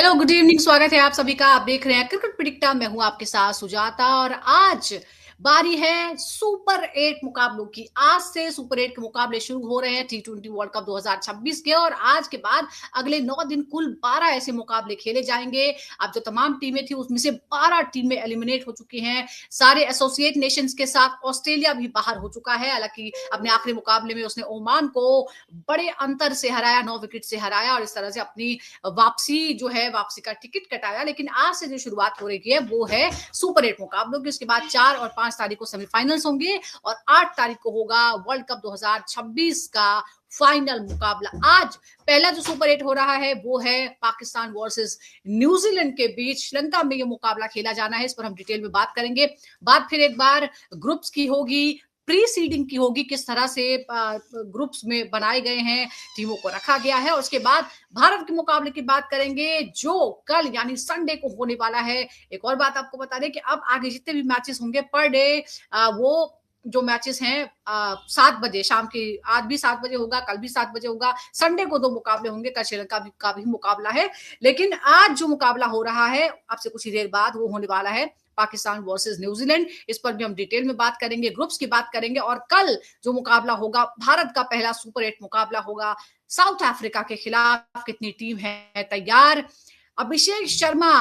Hello, good evening. स्वागत है आप सभी का। आप देख रहे हैं क्रिकेट प्रिडिक्टर। मैं हूं आपके साथ सुजाता और आज बारी है सुपर 8 मुकाबलों की। आज से सुपर 8 के मुकाबले शुरू हो रहे हैं T20 वर्ल्ड कप 2026 के और आज के बाद अगले 9 दिन कुल 12 ऐसे मुकाबले खेले जाएंगे। अब जो तमाम टीमें थी उसमें से 12 टीमें एलिमिनेट हो चुकी हैं। सारे एसोसिएट नेशंस के साथ ऑस्ट्रेलिया भी बाहर हो चुका है। हालांकि अपने आखिरी मुकाबले में उसने ओमान को बड़े अंतर से हराया, 9 विकेट से हराया और इस तरह से अपनी वापसी का टिकट कटाया। लेकिन आज से जो शुरुआत हो रही है वो है सुपर 8 मुकाबलों की। उसके बाद 4 और 5 तारीख को सेमीफाइनल्स होंगे और 8 तारीख को होगा वर्ल्ड कप 2026 का फाइनल मुकाबला। आज पहला जो सुपर 8 हो रहा है वो है पाकिस्तान वर्सेस न्यूजीलैंड के बीच। श्रीलंका में ये मुकाबला खेला जाना है, इस पर हम डिटेल में बात करेंगे। बात फिर एक बार ग्रुप्स की होगी, प्री सीडिंग की होगी, किस तरह से ग्रुप्स में बनाए गए हैं, टीमों को रखा गया है। और उसके बाद भारत के मुकाबले की बात करेंगे जो कल यानी संडे को होने वाला है। एक और बात आपको बता दें कि अब आगे जितने भी मैचेस होंगे पर डे, वो जो मैचेस हैं 7 बजे शाम की, आज भी 7 बजे होगा, कल भी 7 बजे होगा। संडे को 2 मुकाबले होंगे, कल श्रीलंका का भी मुकाबला है। लेकिन आज जो मुकाबला हो रहा है अब से कुछ ही देर बाद वो होने वाला है पाकिस्तान वर्सेस न्यूजीलैंड। इस पर भी हम डिटेल में बात करेंगे, ग्रुप्स की बात करेंगे। और कल जो मुकाबला होगा, भारत का पहला सुपर 8 मुकाबला होगा साउथ अफ्रीका के खिलाफ। कितनी टीम है तैयार, अभिषेक शर्मा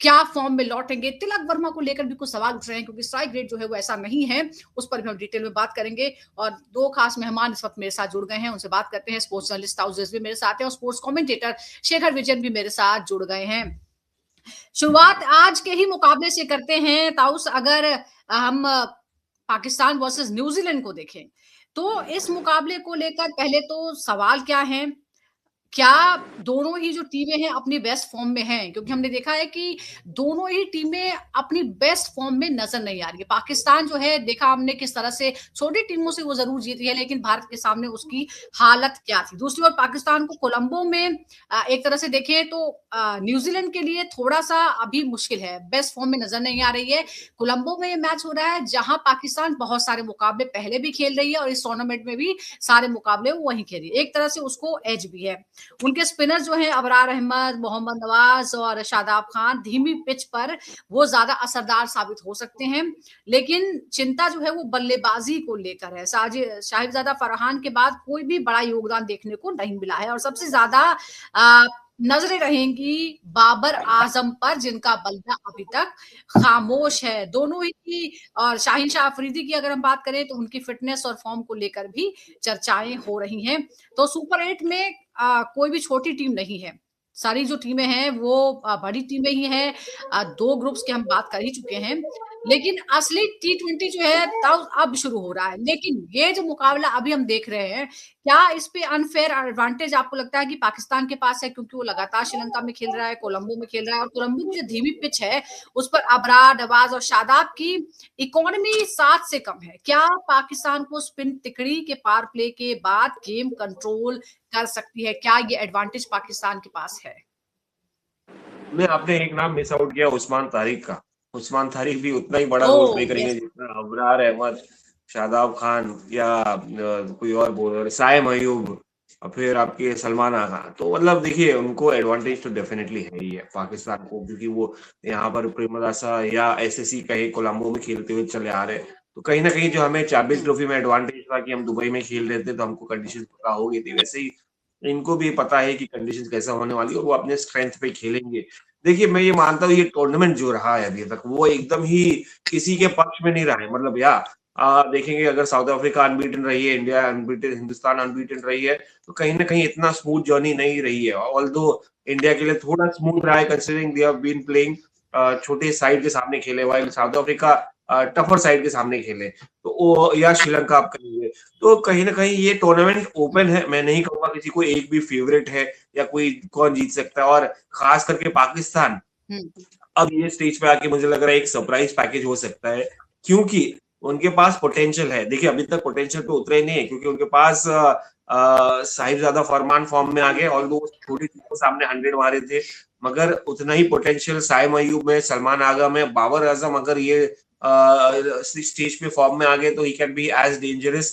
क्या फॉर्म में लौटेंगे, तिलक वर्मा को लेकर भी कुछ सवाल उठ रहे हैं क्योंकि स्ट्राइक रेट जो है वो ऐसा नहीं है। उस पर भी हम डिटेल में बात करेंगे। और 2 खास मेहमान इस वक्त मेरे साथ जुड़ गए हैं, उनसे बात करते हैं। स्पोर्ट्स जर्नलिस्ट ताउस भी मेरे साथ हैं और स्पोर्ट्स कमेंटेटर शेखर विजयन भी मेरे साथ जुड़ गए हैं। शुरुआत आज के ही मुकाबले से करते हैं ताउस। अगर हम पाकिस्तान वर्सेस न्यूजीलैंड को देखें तो इस मुकाबले को लेकर पहले तो सवाल क्या है, क्या दोनों ही जो टीमें हैं अपनी बेस्ट फॉर्म में हैं? क्योंकि हमने देखा है कि दोनों ही टीमें अपनी बेस्ट फॉर्म में नजर नहीं आ रही है। पाकिस्तान जो है, देखा हमने किस तरह से छोटी टीमों से वो जरूर जीती है, लेकिन भारत के सामने उसकी हालत क्या थी। दूसरी ओर पाकिस्तान को कोलंबो में एक तरह से देखें तो न्यूजीलैंड के लिए थोड़ा सा अभी मुश्किल है, बेस्ट फॉर्म में नजर नहीं आ रही है। कोलंबो में ये मैच हो रहा है जहां पाकिस्तान बहुत सारे मुकाबले पहले भी खेल रही है और इस टूर्नामेंट में भी सारे मुकाबले वो वहीं खेल रही है। एक तरह से उसको एज भी है। उनके स्पिनर जो हैं अबरार अहमद, मोहम्मद नवाज और शादाब खान धीमी पिच पर वो ज्यादा असरदार साबित हो सकते हैं। लेकिन चिंता जो है वो बल्लेबाजी को लेकर है। शाहिबजादा फरहान के बाद कोई भी बड़ा योगदान देखने को नहीं मिला है और सबसे ज्यादा नजरें रहेंगी बाबर आजम पर, जिनका बल्ला अभी तक खामोश है। दोनों ही और शाहीन शाह अफरीदी की अगर हम बात करें तो उनकी फिटनेस और फॉर्म को लेकर भी चर्चाएं हो रही हैं। तो सुपर 8 में कोई भी छोटी टीम नहीं है, सारी जो टीमें हैं वो बड़ी टीमें ही हैं। 2 ग्रुप्स की हम बात कर ही चुके हैं। लेकिन असली T20 जो है तब अब शुरू हो रहा है। लेकिन ये जो मुकाबला अभी हम देख रहे हैं, क्या इस पे अनफेयर एडवांटेज आपको लगता है कि पाकिस्तान के पास है? क्योंकि वो लगातार श्रीलंका में खेल रहा है, कोलंबो में खेल रहा है और कोलंबो की जो धीमी पिच है उस पर अबरार, नवाज और शादाब की इकोनॉमी 7 से कम है। क्या पाकिस्तान को स्पिन तिकड़ी के पावर प्ले के बाद गेम कंट्रोल कर सकती है? क्या ये एडवांटेज पाकिस्तान के पास है? आपने एक नाम मिस आउट किया, उस्मान तारिक का। उस्मान तारिक भी उतना ही बड़ा रोल प्ले करेंगे जितना अबरार अहमद, शादाब खान या कोई और बॉलर, साइम अयूब और फिर आपके सलमान आगा। तो मतलब देखिए, उनको एडवांटेज तो डेफिनेटली है ही है पाकिस्तान को, क्योंकि वो यहाँ पर प्रेमदासा या एसएससी कहे कोलंबो में खेलते हुए चले आ रहे। तो कहीं ना कहीं जो हमें चैंपियंस ट्रॉफी में एडवांटेज था कि हम दुबई में खेल रहे थे तो हमको कंडीशन पता हो गई थी, वैसे ही इनको भी पता है कि कंडीशन कैसा होने वाली है और वो अपने स्ट्रेंथ पे खेलेंगे। देखिए, मैं ये मानता हूँ ये टूर्नामेंट जो रहा है अभी तक वो एकदम ही किसी के पक्ष में नहीं रहा है। मतलब देखेंगे, अगर साउथ अफ्रीका अनबीटन रही है, इंडिया अनबीटन, हिंदुस्तान अनबीटन रही है, तो कहीं ना कहीं इतना स्मूथ जर्नी नहीं रही है। ऑल्दो इंडिया के लिए थोड़ा स्मूथ रहा है considering they have been playing छोटे साइड के सामने खेले, while South Africa tougher side के सामने खेले, तो या श्रीलंका आप कहेंगे। तो कहीं ना कहीं ये टूर्नामेंट ओपन है। मैं नहीं कहूंगा किसी को एक भी फेवरेट है या कोई कौन जीत सकता है। और खास करके पाकिस्तान अब ये स्टेज पे आके मुझे लग रहा है एक सरप्राइज पैकेज हो सकता है, क्योंकि उनके पास पोटेंशियल है। देखिए, अभी तक पोटेंशियल पे उतरे नहीं है क्योंकि उनके पास साहिबजादा फरमान फॉर्म में आ गए और वो छोटी टीम के सामने 100 मारे थे, मगर उतना ही पोटेंशियल साइम अयूब में, सलमान आगा में, बाबर आजम अगर ये स्टेज पे फॉर्म में आ गए तो he can be as dangerous.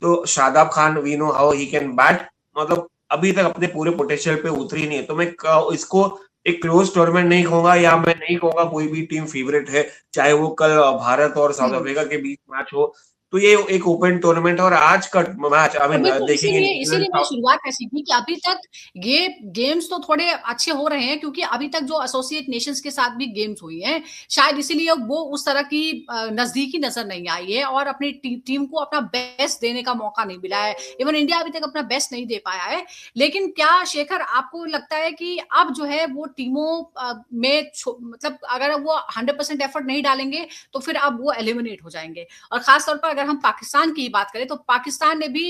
तो Shadab Khan, we know how he can bat, मतलब अभी तक अपने पूरे पोटेंशियल पे उतरी नहीं है। तो मैं इसको एक क्लोज टूर्नामेंट नहीं कहूंगा, या मैं नहीं कहूंगा कोई भी टीम फेवरेट है, चाहे वो कल भारत और साउथ अफ्रीका के बीच मैच हो, तो ये एक ओपन टूर्नामेंट है। और आज का मैच आई मीन बिल्कुल, देखेंगे इसीलिए न्यूजीलैंड इसीलिए मैंने शुरुआत ऐसी की कि अभी तक ये गेम्स तो थोड़े अच्छे हो रहे हैं, क्योंकि अभी तक जो एसोसिएट नेशंस के साथ भी गेम्स हुई हैं, शायद इसीलिए वो उस तरह की नजदीकी नजर नहीं आई है और अपनी टीम को अपना बेस्ट देने का मौका नहीं मिला है। इवन इंडिया अभी तक अपना बेस्ट नहीं दे पाया है। लेकिन क्या शेखर, आपको लगता है कि अब जो है वो टीमों में मतलब अगर वो 100% एफर्ट नहीं डालेंगे तो फिर अब वो एलिमिनेट हो जाएंगे? और खासतौर पर अगर हम पाकिस्तान की बात करें, तो पाकिस्तान ने भी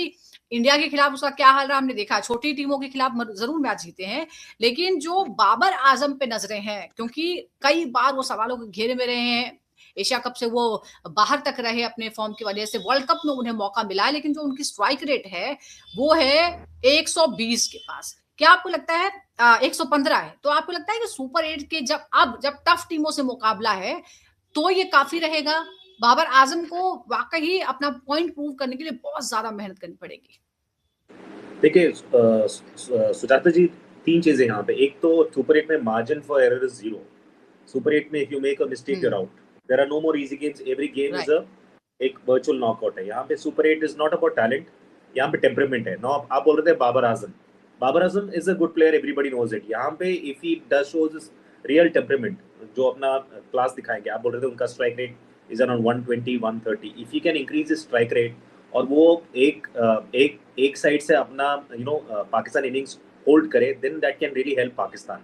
इंडिया के खिलाफ उसका क्या हाल रहा हमने देखा। छोटी टीमों के खिलाफ जरूर मैच जीते हैं, लेकिन जो बाबर आजम पे नजरें हैं, क्योंकि कई बार वो सवालों के घेरे में रहे हैं, एशिया कप से वो बाहर तक रहे अपने फॉर्म की वजह से, वर्ल्ड कप में उन्हें मौका मिला है, लेकिन जो उनकी स्ट्राइक रेट है वो है 120 के पास। क्या आपको लगता है 115 है, तो आपको लगता है कि सुपर 8 के जब टफ टीमों से मुकाबला है तो ये काफी रहेगा? बाबर आजम को वाकई अपना पॉइंट प्रूव करने के लिए बहुत ज्यादा मेहनत करनी पड़ेगी। देखिए सुजाता जी, तीन चीजें यहाँ पे। एक तो सुपर 8 में margin for error is 0। Super 8 में if you make a mistake you're out. There are no more easy games, every game is a एक वर्चुअल नॉकआउट है। यहाँ पे super 8 is not about talent, यहाँ पे टेम्परामेंट है। No, आप बोल रहे थे Babar Azam is a good player, everybody knows it. यहाँ पे if he does shows is real temperament, जो अपना क्लास दिखाएंगे। आप बोल रहे थे उनका strike rate is around 120 130। If you can increase is strike rate और वो एक साइड से अपना पाकिस्तान इनिंग्स होल्ड करे, then that can really help Pakistan.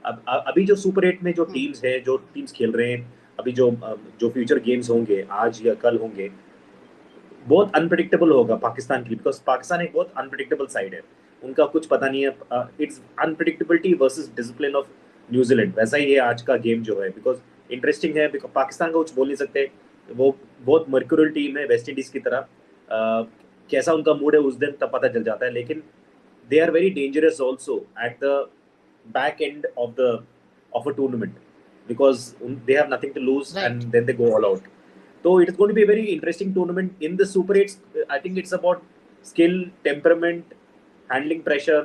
अब अभी जो सुपर 8 में जो टीम्स है, जो टीम्स खेल रहे हैं अभी, जो फ्यूचर गेम्स होंगे आज या कल होंगे, बहुत अनप्रेडिक्टेबल होगा पाकिस्तान के लिए, बिकॉज पाकिस्तान एक बहुत अनप्रेडिक्टेबल साइड है। उनका कुछ पता नहीं है। It's unpredictability versus discipline of New Zealand, वैसा ही है आज का गेम जो है। बिकॉज इंटरेस्टिंग है, बिकॉज पाकिस्तान का कुछ बोल नहीं सकते, वो बहुत मर्क्यूरल टीम है वेस्ट इंडीज की तरह। कैसा उनका मूड है उस दिन तब पता चल जाता है। लेकिन they are very dangerous also at the back end of a tournament, because they have nothing to lose and then they go all out. So it is going to be a very interesting tournament in the Super 8. I think it's about skill, temperament, handling pressure,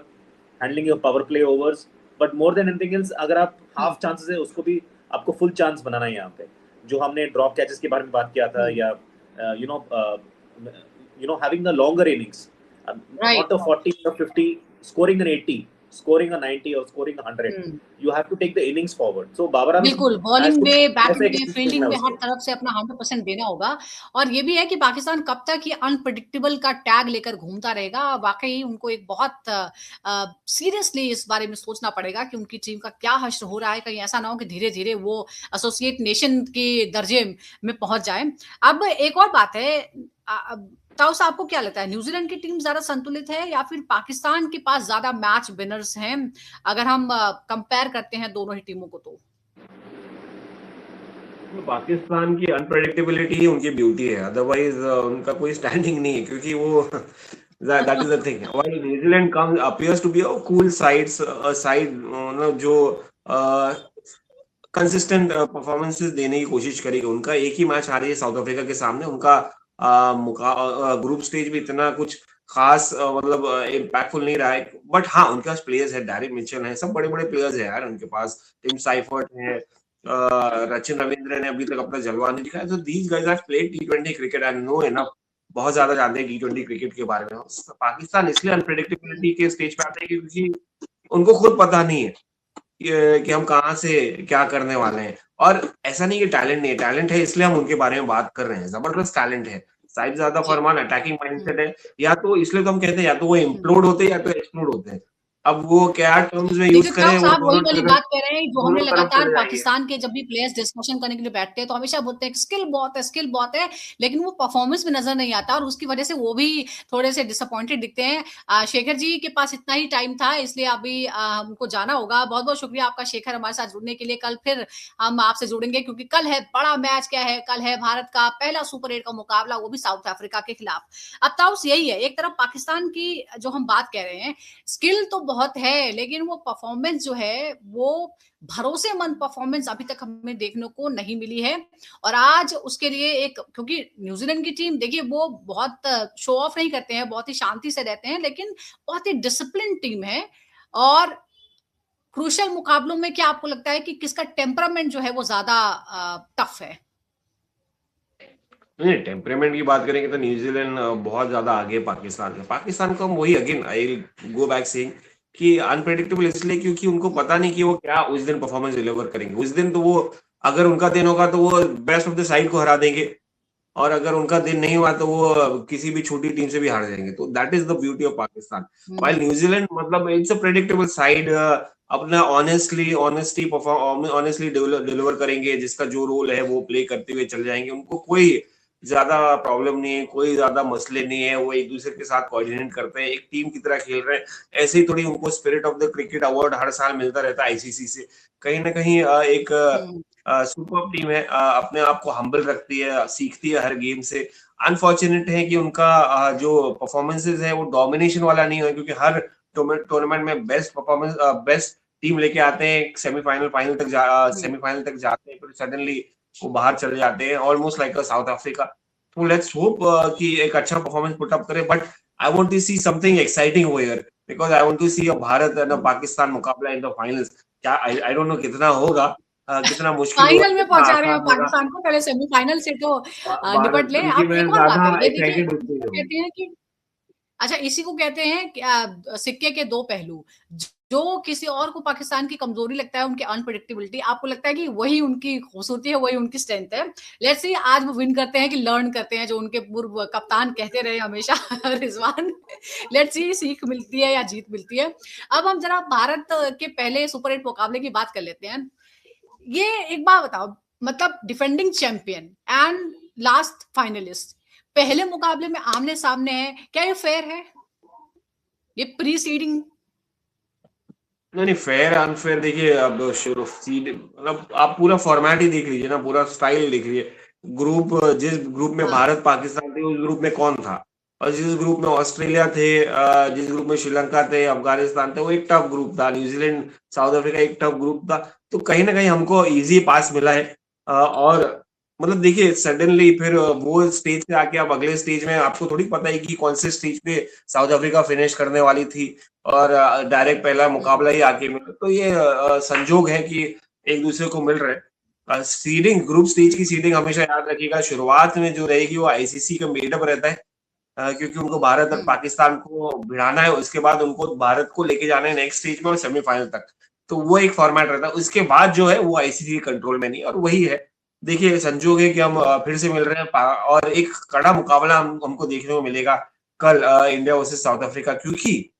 handling your power play overs. But more than anything else, अगर आप half chances है उसको भी आपको full chance बनाना है यहाँ पे। जो हमने drop catches के बारे में बात किया था, या having a longer innings, not a 40 or 50, scoring an 80, scoring a 90 or scoring a 100. You have to take the innings forward. So Babar Azam बिल्कुल, बॉलिंग में, बैटिंग में, फील्डिंग में हर तरफ से अपना 100% देना होगा। और ये भी है कि पाकिस्तान कब तक ये अनप्रेडिक्टेबल का टैग लेकर घूमता रहेगा। वाकई उनको एक बहुत सीरियसली इस बारे में सोचना पड़ेगा कि उनकी टीम का क्या हश्र हो रहा है। कहीं ऐसा ना हो कि धीरे धीरे वो एसोसिएट नेशन के दर्जे में पहुंच जाए। अब एक और बात है, ताऊस, आपको क्या लगता है, न्यूजीलैंड की टीम ज्यादा संतुलित है या फिर पाकिस्तान के पास ज्यादा मैच विनर्स हैं, अगर हम कंपेयर करते हैं दोनों ही टीमों को? तो पाकिस्तान की अनप्रेडिक्टेबिलिटी ही उनकी ब्यूटी है, अदरवाइज उनका कोई स्टैंडिंग नहीं है, क्योंकि वो that is the thing. While New Zealand comes appears to be a cool side जो कंसिस्टेंट परफॉर्मेंसेस देने की कोशिश करेगी। उनका एक ही मैच हारी है साउथ अफ्रीका के सामने। उनका ग्रुप स्टेज भी इतना कुछ खास मतलब इम्पैक्टफुल नहीं रहा है। बट हाँ, उनके पास प्लेयर्स है, डैरेक मिचेल है, सब बड़े बड़े प्लेयर्स है यार उनके पास। टिम साइफर्ट है, रचिन रविंद्र ने अभी तक अपना जलवा नहीं दिखाया। तो दीज गाइस हैव प्लेड टी20 क्रिकेट एंड नो इनफ, बहुत ज्यादा जानते हैं टी20 क्रिकेट के बारे में। पाकिस्तान इसलिए अनप्रेडिक्टेबिलिटी के स्टेज पे आते हैं क्योंकि उनको खुद पता नहीं है कि हम कहाँ से क्या करने वाले हैं। और ऐसा नहीं कि टैलेंट नहीं है, टैलेंट है, इसलिए हम उनके बारे में बात कर रहे हैं। जबरदस्त टैलेंट है। साहिबजादा फरमान अटैकिंग माइंडसेट है, या तो इसलिए तो हम कहते हैं या तो वो इम्प्लोड होते हैं या तो एक्सप्लोड होते हैं। अब वो क्या टर्म्स में यूज करें, वो आप वही दोनों वाली बात कह रहे हैं जो हमने दोनों तरफ लगातार चले जाएंगे। पाकिस्तान के जब भी प्लेयर्स डिस्कशन करने के लिए बैठते हैं तो हमेशा बोलते हैं स्किल बहुत है, स्किल बहुत है, लेकिन वो परफॉर्मेंस में नजर नहीं आता और उसकी वजह से वो भी थोड़े से डिसअपॉइंटेड दिखते हैं। शेखर जी के पास इतना ही टाइम था, इसलिए अभी हमको जाना होगा। बहुत बहुत शुक्रिया आपका शेखर हमारे साथ जुड़ने के लिए। कल फिर हम आपसे जुड़ेंगे क्योंकि कल है बड़ा मैच। क्या है, कल है भारत का पहला सुपर 8 का मुकाबला, वो भी साउथ अफ्रीका के खिलाफ। अब ताउस यही है, एक तरफ पाकिस्तान की जो हम बात कह रहे हैं, स्किल तो बहुत है, लेकिन वो परफॉर्मेंस जो है वो भरोसेमंद परफॉर्मेंस अभी तक हमें देखने को नहीं मिली है। और आज उसके लिए एक, क्योंकि न्यूजीलैंड की टीम देखिए वो बहुत शो ऑफ नहीं करते हैं, बहुत ही शांति से रहते हैं, लेकिन बहुत ही डिसिप्लिन टीम है। और क्रूशियल मुकाबलों में क्या आपको लगता है कि किसका टेम्परामेंट जो है वो ज्यादा टफ है? नहीं, टेम्परामेंट की बात करेंगे तो न्यूजीलैंड बहुत ज्यादा आगे है पाकिस्तान से। पाकिस्तान को हम वही again I go back saying कि अनप्रेडिक्टेबल इसलिए क्योंकि उनको पता नहीं कि वो क्या उस दिन परफॉर्मेंस डिलीवर करेंगे। उस दिन तो वो, अगर उनका दिन होगा तो वो बेस्ट ऑफ द साइड को हरा देंगे, और अगर उनका दिन नहीं हुआ तो वो किसी भी छोटी टीम से भी हार जाएंगे। तो that is the beauty of Pakistan. While New Zealand मतलब इट्स अ प्रेडिक्टेबल साइड, अपना ऑनेस्टली डिलीवर करेंगे, जिसका जो रोल है वो प्ले करते हुए चल जाएंगे। उनको कोई ज्यादा प्रॉब्लम नहीं है, कोई ज्यादा मसले नहीं है, वो एक दूसरे के साथ कोऑर्डिनेट करते हैं, एक टीम की तरह खेल रहे हैं। ऐसे ही थोड़ी उनको spirit of the cricket award हर साल मिलता रहता है आईसीसी से। कहीं ना कहीं एक सुपर टीम है, अपने आप को हम्बल रखती है, सीखती है हर गेम से। अनफॉर्चुनेट है कि उनका जो परफॉर्मेंसेज है वो डोमिनेशन वाला नहीं है, क्योंकि हर टूर्नामेंट में बेस्ट परफॉर्मेंस, बेस्ट टीम लेके आते हैं, सेमीफाइनल तक जाते हैं, फिर सडनली वो बाहर चले जाते हैं, ऑलमोस्ट लाइक साउथ अफ्रीका। तो लेट्स होप कि एक अच्छा परफॉर्मेंस पुट अप करे, but I want to see something exciting over here, because I want to see a Bharat and Pakistan मुकाबला इन द फाइनल्स। क्या आई डोंट नो कितना होगा, कितना मुश्किल होगा, फाइनल में कितना पहुंचा रहे हैं आसान होगा। पाकिस्तान को, पहले सेमीफाइनल से तो निपट ले। क्योंकि अब मैं एक और बात ज्यादा है, ये देखिए एक्साइटेड हूँ इसी को कहते हैं कि अच्छा, इसी को कहते हैं कि सिक्के के दो पहलू। जो किसी और को पाकिस्तान की कमजोरी लगता है, उनकी अनप्रेडिक्टेबिलिटी, आपको लगता है कि वही उनकी खूबसूरती है, वही उनकी स्ट्रेंथ है। लेट्स सी आज वो विन करते हैं कि लर्न करते हैं, जो उनके पूर्व कप्तान कहते रहे हमेशा रिजवान। लेट्स सी सीख मिलती है या जीत मिलती है। अब हम जरा भारत के पहले सुपर 8 मुकाबले की बात कर लेते हैं। ये एक बात बताओ, मतलब defending champion and last finalist पहले मुकाबले में आमने सामने है, क्या ये फेयर है? ये प्रीसीडिंग नहीं, फेयर अनफेयर देखिए, अब शुरू सीड मतलब आप पूरा फॉर्मेट ही देख लीजिए ना, पूरा स्टाइल देख लीजिए। ग्रुप, जिस ग्रुप में हाँ, भारत पाकिस्तान थे, उस ग्रुप में कौन था? और जिस ग्रुप में ऑस्ट्रेलिया थे, जिस ग्रुप में श्रीलंका थे, अफगानिस्तान थे, वो एक टफ ग्रुप था। न्यूजीलैंड, साउथ अफ्रीका एक टफ ग्रुप था। तो कहीं ना कहीं हमको इजी पास मिला है। और मतलब देखिए सडनली फिर वो स्टेज से आके आप अगले स्टेज में, आपको थोड़ी पता है कि कौन से स्टेज पे साउथ अफ्रीका फिनिश करने वाली थी, और डायरेक्ट पहला मुकाबला ही आके मिला। तो ये संजोग है कि एक दूसरे को मिल रहे हैं। सीडिंग, ग्रुप स्टेज की सीडिंग हमेशा याद रखिएगा, शुरुआत में जो रहेगी वो आईसीसी का मेडअप रहता है, क्योंकि उनको भारत और पाकिस्तान को भिड़ाना है, उसके बाद उनको भारत को लेके जाना है नेक्स्ट स्टेज में और सेमीफाइनल तक। तो वो एक फॉर्मेट रहता है, उसके बाद जो है वो आईसीसी कंट्रोल में नहीं, और वही है। देखिए संजोग है कि हम फिर से मिल रहे हैं, और एक कड़ा मुकाबला हमको देखने को मिलेगा कल, इंडिया वर्सेस साउथ अफ्रीका, क्योंकि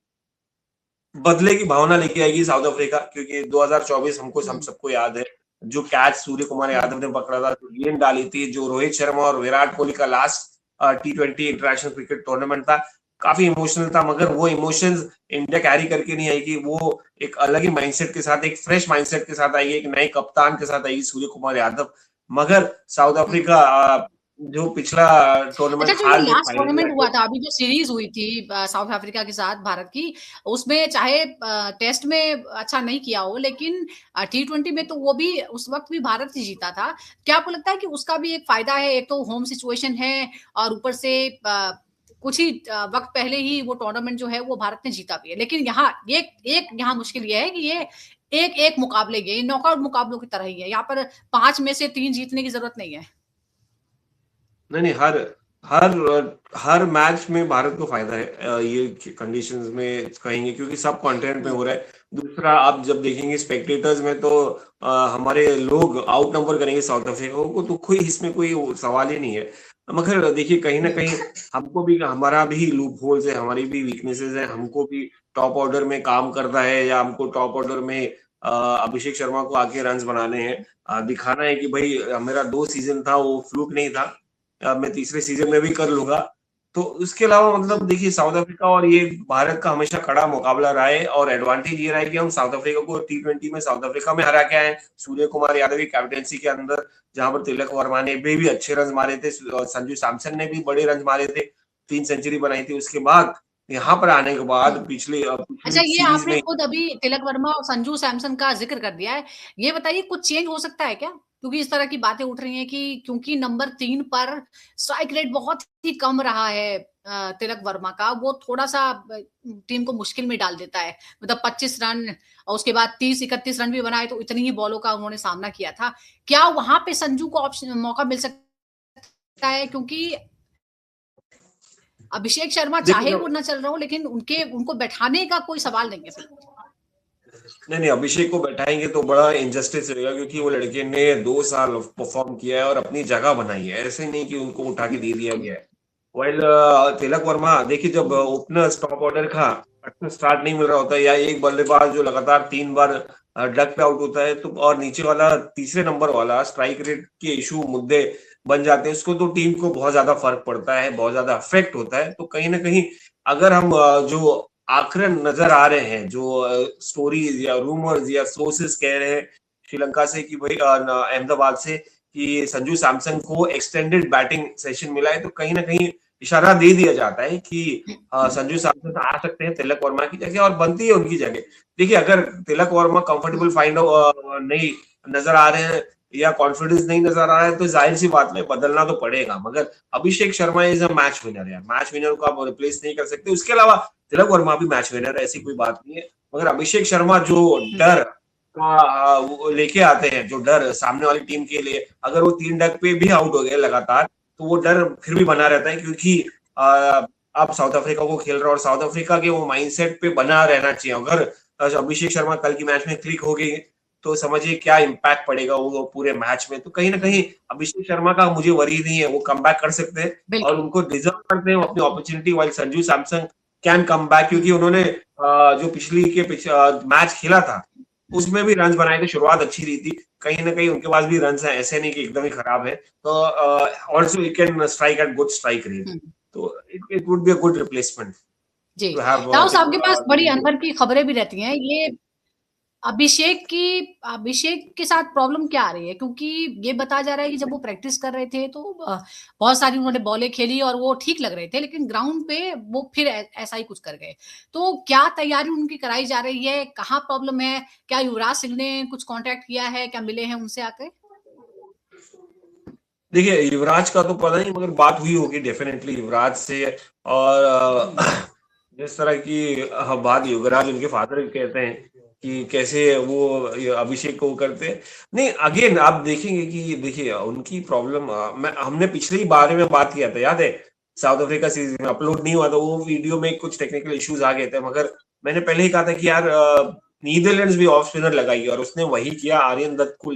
बदले की भावना लेके आएगी साउथ अफ्रीका। क्योंकि 2024 हमको, हम सबको याद है, जो कैच सूर्य कुमार यादव ने पकड़ा था, जो गेंद डाली थी, जो रोहित शर्मा और विराट कोहली का last T20 international cricket tournament था, काफी इमोशनल था। मगर वो इमोशंस इंडिया कैरी करके नहीं आएगी, वो एक अलग ही माइंडसेट के साथ, एक फ्रेश माइंडसेट के साथ आएगी, एक नए कप्तान के साथ आएगी, सूर्य कुमार यादव। मगर साउथ अफ्रीका जो पिछला अच्छा, टूर्नामेंट जो ये हार गई लास्ट फाइनल में टूर्नामेंट हुआ जाके। था, अभी जो सीरीज हुई थी साउथ अफ्रीका के साथ भारत की, उसमें चाहे टेस्ट में अच्छा नहीं किया हो, लेकिन T20 में तो वो भी उस वक्त भी भारत ही जीता था। क्या आपको लगता है कि उसका भी एक फायदा है? एक तो होम सिचुएशन है, और ऊपर से कुछ ही वक्त पहले ही वो टूर्नामेंट जो है वो भारत ने जीता भी है। लेकिन यहाँ एक एक यहाँ मुश्किल ये है कि ये एक एक मुकाबले, ये नॉकआउट मुकाबलों की तरह ही है। यहाँ पर 5 में से 3 जीतने की जरूरत नहीं है। नहीं नहीं, हर हर हर मैच में भारत को फायदा है, ये कंडीशंस में कहेंगे, क्योंकि सब कंटेंट में हो रहा है। दूसरा, आप जब देखेंगे स्पेक्टेटर्स में, तो हमारे लोग आउट नंबर करेंगे साउथ अफ्रीका को, तो कोई इसमें कोई सवाल ही नहीं है। मगर देखिए कहीं ना कहीं हमको भी, हमारा भी लूप होल्स है, हमारी भी वीकनेसेस है, हमको भी टॉप ऑर्डर में काम करना है, या हमको टॉप ऑर्डर में अभिषेक शर्मा को आके रन बनाने हैं, दिखाना है कि भाई मेरा 2 सीजन था, वो फ्लूक नहीं था, मैं तीसरे सीजन में भी कर लूंगा। तो उसके अलावा मतलब देखिए साउथ अफ्रीका और ये भारत का हमेशा कड़ा मुकाबला रहा है, और एडवांटेज ये रहा है कि हम साउथ अफ्रीका को T20 में साउथ अफ्रीका में हरा के आए, सूर्य कुमार यादव की कैप्टेंसी के अंदर, जहां पर तिलक वर्मा ने भी अच्छे रन मारे थे, संजू सैमसन ने भी बड़े रन मारे थे, 3 सेंचुरी बनाई थी। उसके बाद यहाँ पर आने के बाद अच्छा, पिछली ये सीरीज आपने में खुद अभी तिलक वर्मा और संजू सैमसन का जिक्र कर दिया है, ये बताइए कुछ चेंज हो सकता है क्या? क्योंकि इस तरह की बातें उठ रही हैं कि क्योंकि नंबर 3 पर स्ट्राइक रेट बहुत ही कम रहा है तिलक वर्मा का, वो थोड़ा-सा टीम को मुश्किल में डाल देता है। मतलब 25 रन और उसके बाद 30-31 रन भी बनाए, तो इतनी ही बॉलों का उन्होंने सामना किया था। क्या वहाँ पे संजू को मौका मिल सकता है? क्योंकि अभिषेक शर्मा चाहे वो ना चल रहा हो, लेकिन उनको बैठाने का कोई सवाल नहीं है फिर। नहीं, अभिषेक को बैठाएंगे तो बड़ा इनजस्टिस रहेगा, क्योंकि वो लड़के ने 2 साल परफॉर्म किया है और अपनी जगह बनाई है। ऐसे नहीं कि उनको उठा के दे दिया गया है। वाइल तिलक वर्मा, देखिए जब ओपनर टॉप ऑर्डर का स्टार्ट नहीं मिल रहा होता, या एक बल्लेबाज जो लगातार 3 बार डक पे आउट होता है, तो और नीचे वाला तीसरे नंबर वाला स्ट्राइक रेट के इशू मुद्दे बन जाते हैं, उसको तो टीम को बहुत ज्यादा फर्क पड़ता है, बहुत ज्यादा अफेक्ट होता है। तो कहीं ना कहीं अगर हम जो आंकड़े नजर आ रहे हैं, जो स्टोरीज या रूमर्स या सोर्सेस कह रहे हैं श्रीलंका से कि भाई अहमदाबाद से कि संजू सैमसन को एक्सटेंडेड बैटिंग सेशन मिला है, तो कहीं ना कहीं इशारा दे दिया जाता है कि संजू सैमसन आ सकते हैं तिलक वर्मा की जगह, और बनती है उनकी जगह। देखिए अगर तिलक वर्मा कंफर्टेबल फाइंड नहीं नजर आ रहे हैं या कॉन्फिडेंस नहीं नजर आ रहा है, तो जाहिर सी बात में बदलना तो पड़ेगा। मगर Abhishek Sharma is a match winner यार, मैच विनर को आप रिप्लेस नहीं कर सकते। उसके अलावा तिलक वर्मा भी मैच विनर है, ऐसी कोई बात नहीं है। मगर अभिषेक शर्मा जो डर का लेके आते हैं, जो डर सामने वाली टीम के लिए, अगर वो 3 डक पे भी आउट हो गए लगातार, तो वो डर फिर भी बना रहता है, क्योंकि आप साउथ अफ्रीका को खेल रहे हो और साउथ अफ्रीका के वो माइंडसेट पे बना रहना चाहिए। अगर अभिषेक शर्मा कल की मैच में क्लिक हो गई, तो समझिए क्या इम्पैक्ट पड़ेगा वो पूरे मैच में। तो कहीं ना कहीं अभिषेक शर्मा का मुझे वरी नहीं है, वो कम बैक कर सकते हैं और उनको डिजर्व करते हैं अपनी opportunity. While Sanju Samson can come back, क्योंकि उन्होंने जो पिछली के मैच खेला था उसमें भी रन बनाए थे, शुरुआत अच्छी रही थी। कहीं ना कहीं उनके पास भी रन है, ऐसे नहीं कि एकदम ही खराब है। तो also you can strike at good strike rate, तो it would be a good replacement. जी, ताऊ साहब के पास बड़ी अंदर की खबरें भी रहती हैं। ये अभिषेक के साथ प्रॉब्लम क्या आ रही है? क्योंकि ये बताया जा रहा है कि जब वो प्रैक्टिस कर रहे थे तो बहुत सारी उन्होंने बॉलें खेली और वो ठीक लग रहे थे, लेकिन ग्राउंड पे वो फिर ऐसा ही कुछ कर गए। तो क्या तैयारी उनकी कराई जा रही है? कहाँ प्रॉब्लम है? क्या युवराज सिंह ने कुछ कांटेक्ट किया है? क्या मिले हैं उनसे आके? देखिए युवराज का तो पता नहीं, मगर बात हुई होगी डेफिनेटली युवराज से। और जिस तरह की बात युवराज उनके फादर कहते हैं कि कैसे वो अभिषेक को करते हैं। नहीं, अगेन आप देखेंगे कि देखिए उनकी प्रॉब्लम, हमने पिछली बार में बात किया था, याद है साउथ अफ्रीका सीरीज में अपलोड नहीं हुआ था वो वीडियो में, कुछ टेक्निकल इश्यूज आ गए थे। मगर मैंने पहले ही कहा था कि यार नीदरलैंड्स भी ऑफ स्पिनर लगाई, और उसने वही किया, आर्यन दत्त को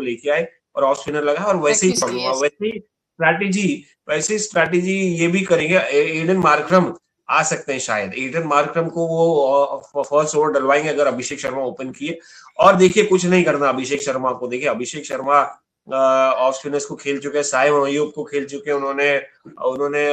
लेके आए और ऑफ स्पिनर लगाया, और वैसे ही प्रॉब्लम हुआ। वैसे ही स्ट्रैटेजी ये भी करेंगे। एडन मार्करम आ सकते हैं शायद, एडन मार्करम को वो फर्स्ट ओवर डलवाएंगे अगर अभिषेक शर्मा ओपन किए। और देखिए कुछ नहीं करना अभिषेक शर्मा को। देखिए अभिषेक शर्मा ऑफ स्पिनर्स को खेल चुके हैं, साइम अयूब को खेल चुके हैं, उन्होंने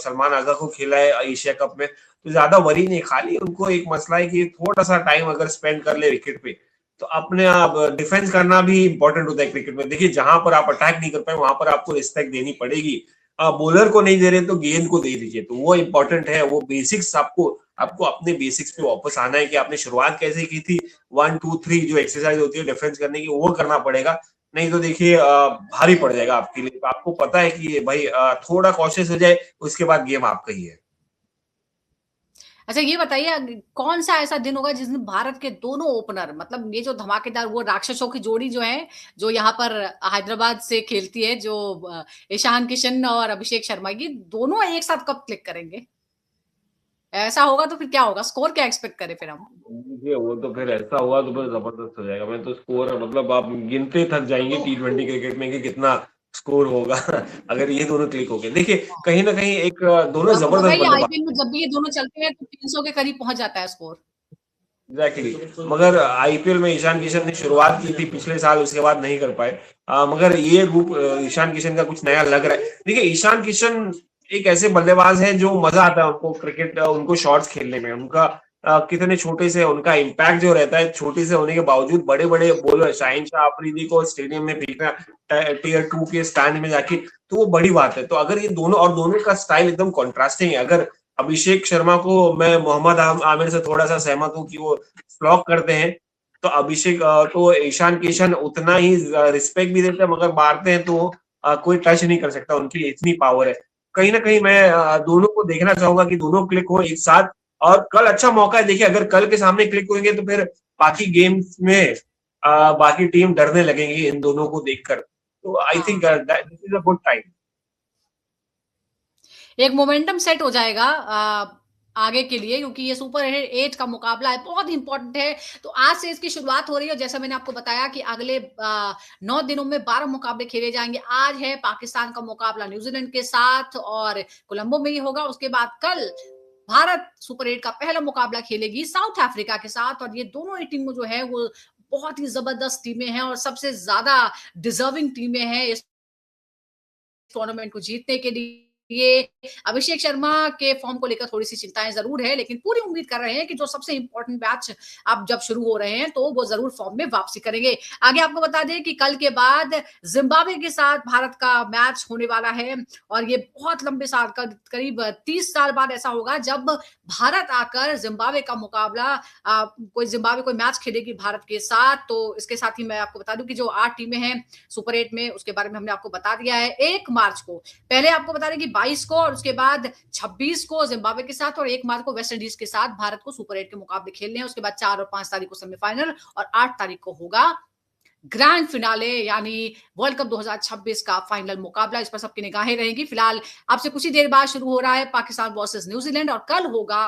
सलमान आगा को खेला है एशिया कप में। तो ज्यादा वरी नहीं, खाली उनको एक मसला है कि थोड़ा सा टाइम अगर स्पेंड कर ले विकेट पे, तो अपने आप डिफेंस करना भी इंपॉर्टेंट होता है क्रिकेट में। देखिए जहां पर आप अटैक नहीं कर पाए वहां पर आपको रिस्पेक्ट देनी पड़ेगी। बॉलर को नहीं दे रहे तो गेंद को दे दीजिए, तो वो इंपॉर्टेंट है। वो बेसिक्स आपको अपने बेसिक्स पे वापस आना है कि आपने शुरुआत कैसे की थी। 1 2 3 जो एक्सरसाइज होती है डिफेंस करने की, वो करना पड़ेगा। नहीं तो देखिए भारी पड़ जाएगा आपके लिए। तो आपको पता है कि भाई थोड़ा कॉशियस हो जाए, उसके बाद गेम आपका ही है। अच्छा ये बताइए, कौन सा ऐसा दिन होगा जिस दिन भारत के दोनों ओपनर, मतलब ये जो धमाकेदार वो राक्षसों की जोड़ी जो है, जो यहाँ पर हैदराबाद से खेलती है, जो ईशान किशन और अभिषेक शर्मा, ये दोनों एक साथ कब क्लिक करेंगे? ऐसा होगा तो फिर क्या होगा? स्कोर क्या एक्सपेक्ट करें फिर हम? देखिए वो तो फिर ऐसा हुआ तो फिर जबरदस्त हो जाएगा। मैं तो स्कोर मतलब आप गिनते थक जाएंगे T20 क्रिकेट में कि कितना स्कोर होगा अगर ये दोनों क्लिक हो गए। देखिए कहीं ना कहीं एक दोनों जबरदस्त आईपीएल में जब भी ये दोनों चलते हैं तो 300 के करीब पहुंच जाता है स्कोर। एग्जैक्टली। मगर आईपीएल में ईशान किशन ने शुरुआत की थी पिछले साल, उसके बाद नहीं कर पाए। मगर ये रूप ईशान किशन का कुछ नया लग रहा है। देखिए ईशान किशन एक ऐसे बल्लेबाज है जो मजा आता है उनको क्रिकेट, उनको शॉट्स खेलने में। उनका कितने छोटे से उनका इम्पैक्ट जो रहता है, छोटे से होने के बावजूद बड़े बड़े बॉलर, शाहीन शाह अफरीदी को स्टेडियम में फेंकना टियर 2 के स्टैंड में जाके, तो वो बड़ी बात है। तो अगर ये दोनों का स्टाइल एकदम कॉन्ट्रास्टिंग है। अगर अभिषेक शर्मा को, मैं मोहम्मद आमिर से थोड़ा सा सहमत हूँ कि वो फ्लॉप करते हैं, तो अभिषेक तो ईशान किशन उतना ही रिस्पेक्ट भी देते हैं, मगर मारते हैं तो कोई टच नहीं कर सकता, उनकी इतनी पावर है। कहीं ना कहीं मैं दोनों को देखना चाहूंगा कि दोनों क्लिक हो एक साथ, और कल अच्छा मौका है। देखिए अगर कल के सामने क्लिक होंगे तो फिर बाकी गेम्स में बाकी टीम डरने लगेंगी इन दोनों को देखकर। तो I think this is a good time. एक मोमेंटम सेट हो जाएगा आगे के लिए, क्योंकि ये सुपर 8 का मुकाबला है, बहुत इंपॉर्टेंट है। तो आज से इसकी शुरुआत हो रही है। जैसा मैंने आपको बताया कि अगले 9 दिनों में 12 मुकाबले खेले जाएंगे। आज है पाकिस्तान का मुकाबला न्यूजीलैंड के साथ और कोलंबो में ही होगा। उसके बाद कल भारत सुपर 8 का पहला मुकाबला खेलेगी साउथ अफ्रीका के साथ, और ये दोनों ही टीमों जो है वो बहुत ही जबरदस्त टीमें हैं और सबसे ज्यादा डिजर्विंग टीमें हैं इस टूर्नामेंट को जीतने के लिए। अभिषेक शर्मा के फॉर्म को लेकर थोड़ी सी चिंताएं जरूर है, लेकिन पूरी उम्मीद कर रहे हैं कि जो सबसे इंपॉर्टेंट मैच अब जब शुरू हो रहे हैं तो वो जरूर फॉर्म में वापसी करेंगे। आगे आपको बता दें कि कल के बाद जिम्बाब्वे के साथ भारत का मैच होने वाला है, और ये बहुत लंबे साल का, करीब 30 साल बाद ऐसा होगा जब भारत आकर जिम्बाब्वे का मुकाबला कोई मैच खेलेगी भारत के साथ। तो इसके साथ ही मैं आपको बता दूं कि जो 8 टीमें हैं सुपर 8 में, उसके बारे में हमने आपको बता दिया है। 1 मार्च को, पहले आपको बता दें कि 22 को और उसके बाद 26 को जिम्बाब्वे के साथ और 1 मार्च को वेस्ट इंडीज के साथ भारत को सुपर 8 के मुकाबले खेलने हैं। उसके बाद 4 और 5 तारीख को सेमीफाइनल और 8 तारीख को होगा ग्रैंड फिनाले, यानी वर्ल्ड कप 2026 का फाइनल मुकाबला। इस पर सबकी निगाहें रहेंगी। फिलहाल आपसे कुछ ही देर बाद शुरू हो रहा है पाकिस्तान वर्सेस न्यूजीलैंड, और कल होगा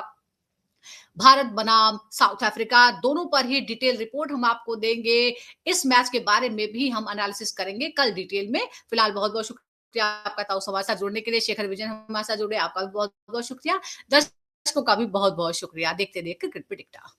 भारत बनाम साउथ अफ्रीका। दोनों पर ही डिटेल रिपोर्ट हम आपको देंगे। इस मैच के बारे में भी हम एनालिसिस करेंगे कल डिटेल में। फिलहाल बहुत बहुत शुक्रिया आपका ताऊ हमारे साथ जुड़ने के लिए। शेखर विजयन हमारे साथ जुड़े, आपका भी बहुत बहुत शुक्रिया। दर्शकों का भी बहुत बहुत शुक्रिया। देखते देखते क्रिकेट पिटिकटा।